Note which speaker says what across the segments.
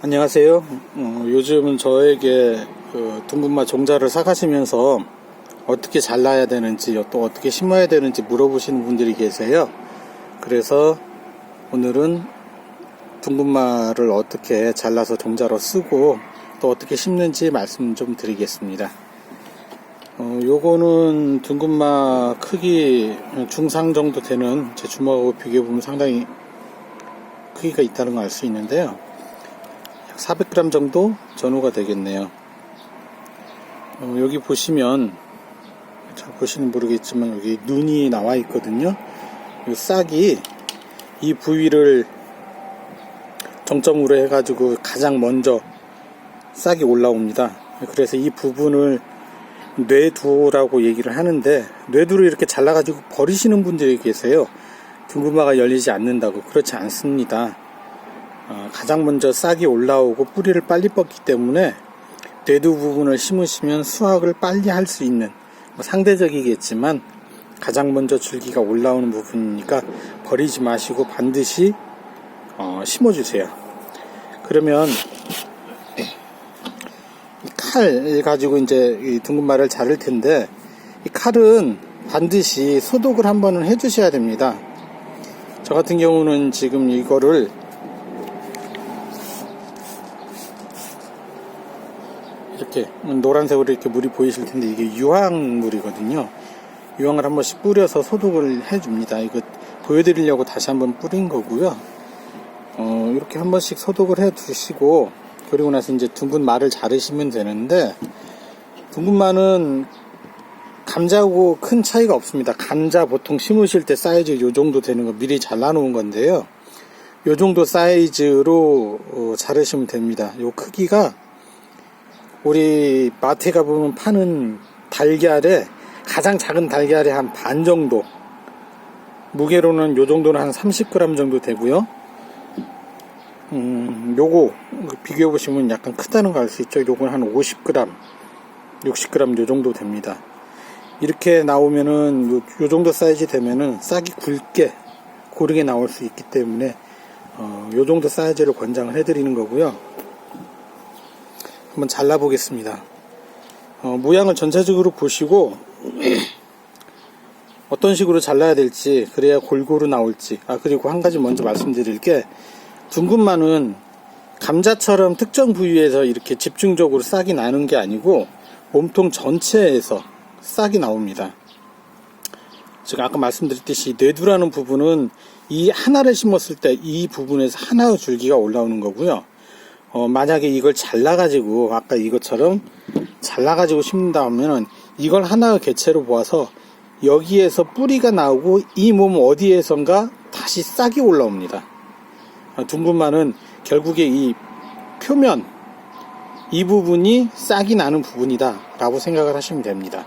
Speaker 1: 안녕하세요. 요즘 저에게 둥근마 종자를 사가시면서 어떻게 잘라야 되는지 또 어떻게 심어야 되는지 물어보시는 분들이 계세요. 그래서 오늘은 둥근마를 어떻게 잘라서 종자로 쓰고 또 어떻게 심는지 말씀 좀 드리겠습니다. 요거는 둥근마 크기 중상 정도 되는 제 주먹하고 비교해보면 상당히 크기가 있다는 걸 알 수 있는데요. 400g 정도 전후가 되겠네요. 여기 보시면 잘 보시면 모르겠지만 여기 눈이 나와 있거든요. 이 싹이 이 부위를 정점으로 해가지고 가장 먼저 싹이 올라옵니다. 그래서 이 부분을 뇌두라고 얘기를 하는데, 뇌두를 이렇게 잘라가지고 버리시는 분들이 계세요. 둥근마가 열리지 않는다고. 그렇지 않습니다. 가장 먼저 싹이 올라오고 뿌리를 빨리 뻗기 때문에 뇌두 부분을 심으시면 수확을 빨리 할 수 있는, 상대적이겠지만 가장 먼저 줄기가 올라오는 부분이니까 버리지 마시고 반드시 심어주세요. 그러면 칼 가지고 이제 이 둥근마를 자를 텐데, 이 칼은 반드시 소독을 한 번은 해주셔야 됩니다. 저 같은 경우는 지금 이거를 이렇게 노란색으로 이렇게 물이 보이실 텐데, 이게 유황물이거든요. 유황을 한 번씩 뿌려서 소독을 해줍니다. 이거 보여드리려고 다시 한번 뿌린 거고요. 이렇게 한 번씩 소독을 해 두시고, 그리고 나서 이제 둥근마를 자르시면 되는데, 둥근마는 감자하고 큰 차이가 없습니다. 감자 보통 심으실 때 사이즈 요 정도 되는 거 미리 잘라 놓은 건데요. 요 정도 사이즈로 자르시면 됩니다. 요 크기가 우리 마트에 가보면 파는 달걀에, 가장 작은 달걀의 한 반 정도, 무게로는 요 정도는 한 30g 정도 되고요. 요거 비교해 보시면 약간 크다는 거 알 수 있죠. 요건 한 50g, 60g 요 정도 됩니다. 이렇게 나오면은 요 정도 사이즈 되면은 싹이 굵게 고르게 나올 수 있기 때문에 요 정도 사이즈를 권장을 해드리는 거고요. 한번 잘라 보겠습니다. 모양을 전체적으로 보시고 어떤 식으로 잘라야 될지, 그래야 골고루 나올지. 그리고 한 가지 먼저 말씀드릴 게, 둥근마는 감자처럼 특정 부위에서 이렇게 집중적으로 싹이 나는 게 아니고 몸통 전체에서 싹이 나옵니다. 제가 아까 말씀드렸듯이 뇌두라는 부분은 이 하나를 심었을 때 이 부분에서 하나의 줄기가 올라오는 거고요. 만약에 이걸 잘라가지고, 아까 이것처럼 잘라가지고 심는다 하면은 이걸 하나의 개체로 보아서 여기에서 뿌리가 나오고 이 몸 어디에선가 다시 싹이 올라옵니다. 둥근마는 결국에 이 표면, 이 부분이 싹이 나는 부분이다 라고 생각을 하시면 됩니다.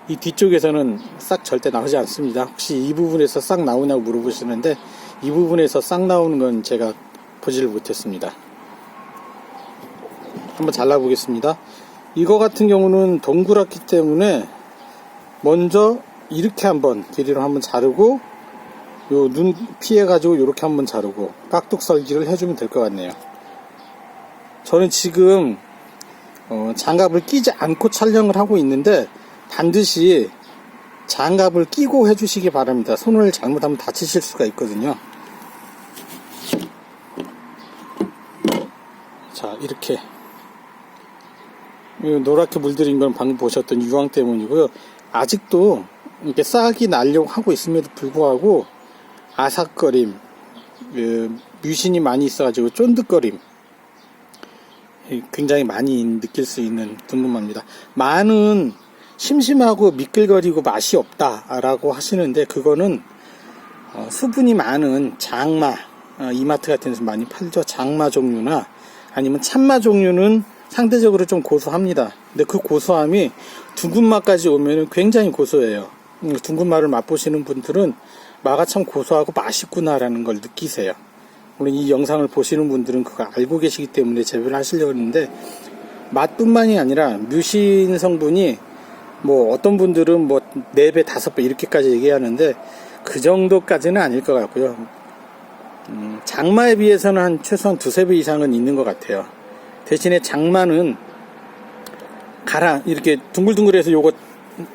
Speaker 1: 이 뒤쪽에서는 싹 절대 나오지 않습니다. 혹시 이 부분에서 싹 나오냐고 물어보시는데, 이 부분에서 싹 나오는 건 제가 보지를 못했습니다. 한번 잘라보겠습니다. 이거 같은 경우는 동그랗기 때문에 먼저 이렇게 한번 길이로 한번 자르고, 요 눈 피해 가지고 이렇게 한번 자르고 깍둑썰기를 해주면 될 것 같네요. 저는 지금 장갑을 끼지 않고 촬영을 하고 있는데, 반드시 장갑을 끼고 해주시기 바랍니다. 손을 잘못하면 다치실 수가 있거든요. 자, 이렇게 노랗게 물들인 건 방금 보셨던 유황 때문이고요. 아직도 이렇게 싹이 나려고 하고 있음에도 불구하고 아삭거림, 뮤신이 많이 있어가지고 쫀득거림 굉장히 많이 느낄 수 있는 둥근마입니다. 마는 심심하고 미끌거리고 맛이 없다라고 하시는데, 그거는 수분이 많은 장마, 이마트 같은 데서 많이 팔죠. 장마 종류나 아니면 참마 종류는 상대적으로 좀 고소합니다. 근데 그 고소함이 둥근마까지 오면 굉장히 고소해요. 둥근마를 맛보시는 분들은 마가 참 고소하고 맛있구나라는 걸 느끼세요. 물론 이 영상을 보시는 분들은 그거 알고 계시기 때문에 재배를 하시려고 했는데, 맛뿐만이 아니라 뮤신 성분이 어떤 분들은 4배, 5배 이렇게까지 얘기하는데 그 정도까지는 아닐 것 같고요. 장마에 비해서는 한 최소한 두세 배 이상은 있는 것 같아요. 대신에 장마는 이렇게 둥글둥글해서 요거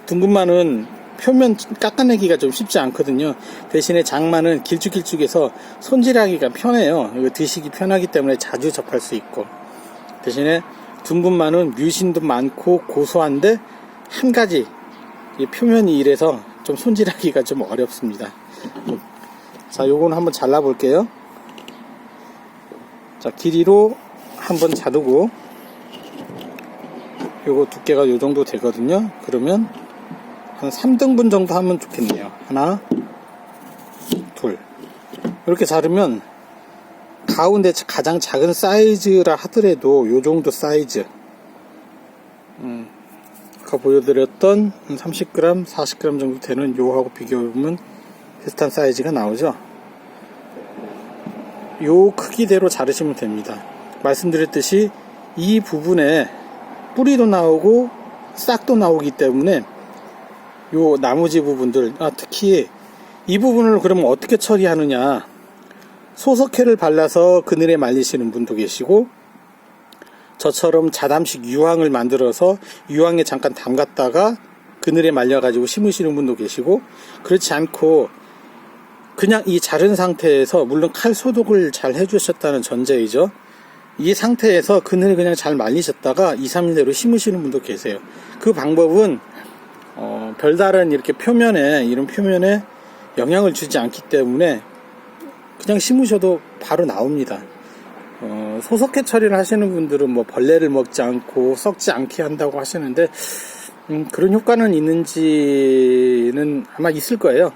Speaker 1: 둥근마는 표면 깎아내기가 좀 쉽지 않거든요. 대신에 장마는 길쭉길쭉해서 손질하기가 편해요. 이거 드시기 편하기 때문에 자주 접할 수 있고, 대신에 둥근마는 뮤신도 많고 고소한데 한 가지 이 표면이 이래서 좀 손질하기가 좀 어렵습니다. 자, 요거는 한번 잘라 볼게요. 자, 길이로 한번 자르고, 요거 두께가 요 정도 되거든요. 그러면 한 3등분 정도 하면 좋겠네요. 하나, 둘. 이렇게 자르면 가운데 가장 작은 사이즈라 하더라도 요 정도 사이즈, 아까 보여드렸던 30g, 40g 정도 되는 요하고 비교해보면 비슷한 사이즈가 나오죠. 요 크기대로 자르시면 됩니다. 말씀드렸듯이 이 부분에 뿌리도 나오고 싹도 나오기 때문에 요 나머지 부분들, 특히 이 부분을 그러면 어떻게 처리하느냐, 소석회를 발라서 그늘에 말리시는 분도 계시고, 저처럼 자담식 유황을 만들어서 유황에 잠깐 담갔다가 그늘에 말려가지고 심으시는 분도 계시고, 그렇지 않고 그냥 이 자른 상태에서, 물론 칼 소독을 잘 해주셨다는 전제이죠, 이 상태에서 그늘에 그냥 잘 말리셨다가 2, 3일 내로 심으시는 분도 계세요. 그 방법은 별다른 이렇게 이런 표면에 영향을 주지 않기 때문에 그냥 심으셔도 바로 나옵니다. 소석회 처리를 하시는 분들은 뭐 벌레를 먹지 않고 썩지 않게 한다고 하시는데, 그런 효과는 있는지는 아마 있을 거예요.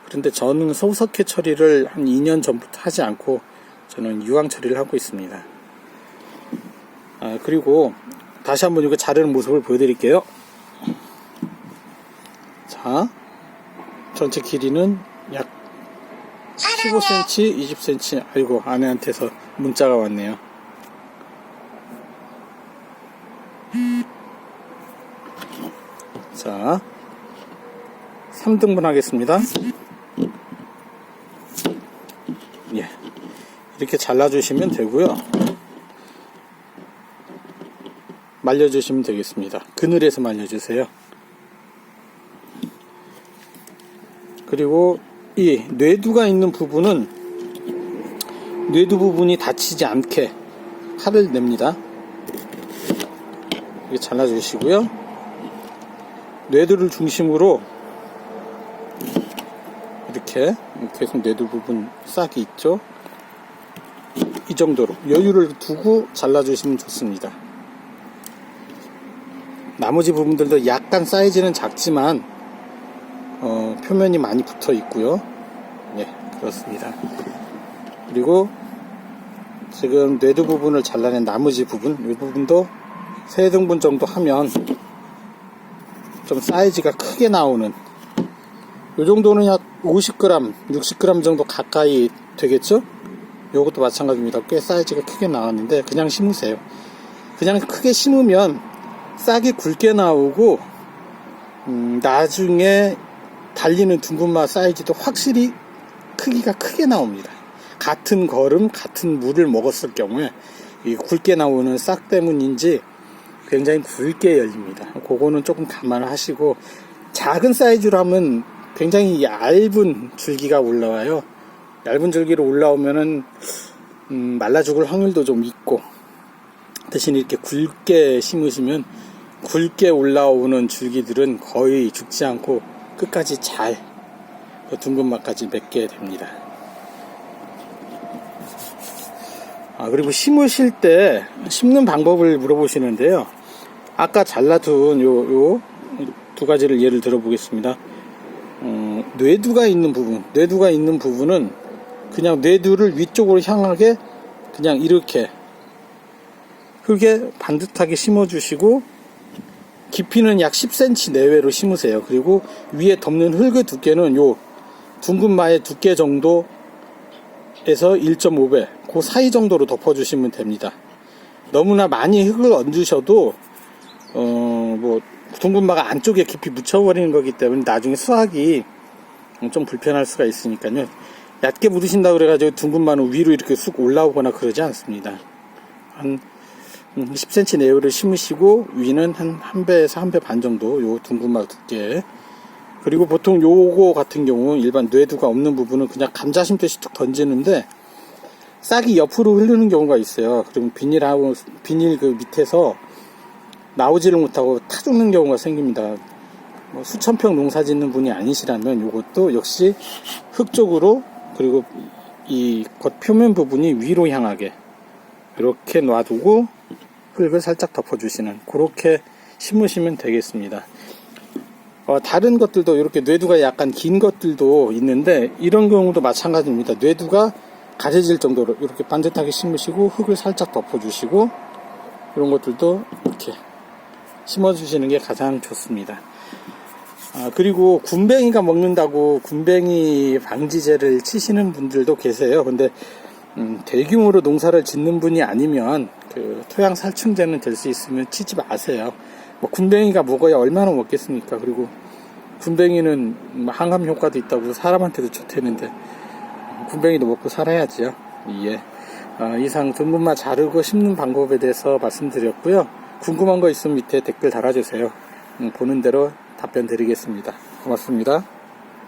Speaker 1: 그런데 저는 소석회 처리를 한 2년 전부터 하지 않고 저는 유황 처리를 하고 있습니다. 그리고 다시 한번 이거 자르는 모습을 보여드릴게요. 자, 전체 길이는 약 15cm, 20cm. 아이고, 아내한테서 문자가 왔네요. 자, 3등분 하겠습니다. 예, 이렇게 잘라주시면 되고요. 말려주시면 되겠습니다. 그늘에서 말려주세요. 그리고 이 뇌두가 있는 부분은 뇌두 부분이 다치지 않게 칼을 냅니다. 이렇게 잘라주시고요. 뇌두를 중심으로 이렇게 계속 뇌두 부분 싹이 있죠. 이 정도로 여유를 두고 잘라주시면 좋습니다. 나머지 부분들도 약간 사이즈는 작지만 표면이 많이 붙어 있고요. 네, 그렇습니다. 그리고 지금 뇌두 부분을 잘라낸 나머지 부분, 이 부분도 3등분 정도 하면 좀 사이즈가 크게 나오는, 이 정도는 약 50g, 60g 정도 가까이 되겠죠? 요것도 마찬가지입니다. 꽤 사이즈가 크게 나왔는데 그냥 심으세요. 그냥 크게 심으면 싹이 굵게 나오고, 나중에 달리는 둥근마 사이즈도 확실히 크기가 크게 나옵니다. 같은 거름, 같은 물을 먹었을 경우에 이 굵게 나오는 싹 때문인지 굉장히 굵게 열립니다. 그거는 조금 감안하시고, 작은 사이즈로 하면 굉장히 얇은 줄기가 올라와요. 얇은 줄기로 올라오면은 말라 죽을 확률도 좀 있고, 대신 이렇게 굵게 심으시면 굵게 올라오는 줄기들은 거의 죽지 않고 끝까지 잘 둥근마까지 맺게 됩니다. 그리고 심으실 때 심는 방법을 물어보시는데요. 아까 잘라둔 요 두 가지를 예를 들어 보겠습니다. 뇌두가 있는 부분은 그냥 뇌두를 위쪽으로 향하게 그냥 이렇게 흙에 반듯하게 심어주시고, 깊이는 약 10cm 내외로 심으세요. 그리고 위에 덮는 흙의 두께는 요 둥근마의 두께 정도에서 1.5배, 그 사이 정도로 덮어주시면 됩니다. 너무나 많이 흙을 얹으셔도 둥근마가 안쪽에 깊이 묻혀버리는 거기 때문에 나중에 수확이 좀 불편할 수가 있으니까요. 얕게 물으신다 그래가지고 둥근 마늘 위로 이렇게 쑥 올라오거나 그러지 않습니다. 한 10cm 내외를 심으시고 위는 한 배에서 한 배 반 정도 요 둥근 마늘 두께. 그리고 보통 요거 같은 경우 일반 뇌두가 없는 부분은 그냥 감자 심듯이 툭 던지는데 싹이 옆으로 흐르는 경우가 있어요. 그러면 비닐 그 밑에서 나오지를 못하고 타 죽는 경우가 생깁니다. 뭐 수천 평 농사 짓는 분이 아니시라면 요것도 역시 흙 쪽으로 그리고 이 겉 표면 부분이 위로 향하게 이렇게 놔두고 흙을 살짝 덮어주시는 그렇게 심으시면 되겠습니다. 다른 것들도 이렇게 뇌두가 약간 긴 것들도 있는데 이런 경우도 마찬가지입니다. 뇌두가 가려질 정도로 이렇게 반듯하게 심으시고 흙을 살짝 덮어주시고 이런 것들도 이렇게 심어주시는 게 가장 좋습니다. 그리고 군뱅이가 먹는다고 군뱅이 방지제를 치시는 분들도 계세요. 근데 대규모로 농사를 짓는 분이 아니면 그 토양 살충제는 될 수 있으면 치지 마세요. 뭐 군뱅이가 먹어야 얼마나 먹겠습니까? 그리고 군뱅이는 항암 효과도 있다고 사람한테도 좋다는데 군뱅이도 먹고 살아야지요. 예. 이상 둥근마 자르고 심는 방법에 대해서 말씀드렸고요. 궁금한 거 있으면 밑에 댓글 달아주세요. 보는 대로 답변 드리겠습니다. 고맙습니다.